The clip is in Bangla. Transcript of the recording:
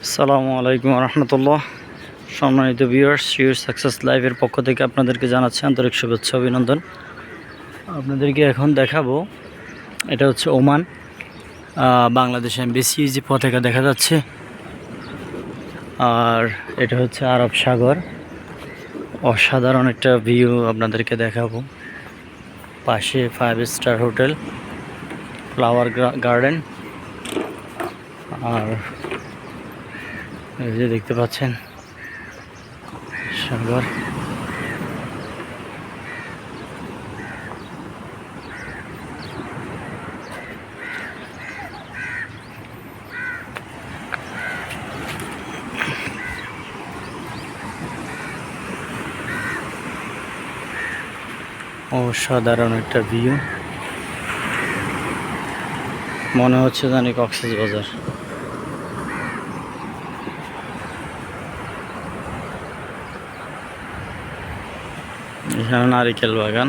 আসসালামু আলাইকুম রহমতুল্লাহ। সম্মানিত ভিউয়ার্স, শিওর সাকসেস লাইভের পক্ষ থেকে আপনাদেরকে জানাচ্ছি আন্তরিক শুভেচ্ছা অভিনন্দন। আপনাদেরকে এখন দেখাবো, এটা হচ্ছে ওমান, বাংলাদেশ এমবিসি যে পতাকা দেখা যাচ্ছে, আর এটা হচ্ছে আরব সাগর। অসাধারণ একটা ভিউ আপনাদেরকে দেখাবো। পাশে 5 স্টার হোটেল, ফ্লাওয়ার গার্ডেন, আর এই যে দেখতে পাচ্ছেন সাগর। অসাধারণ একটা ভিউ, মনে হচ্ছে জানি কক্সবাজার। এখানে নারিকেল বাগান।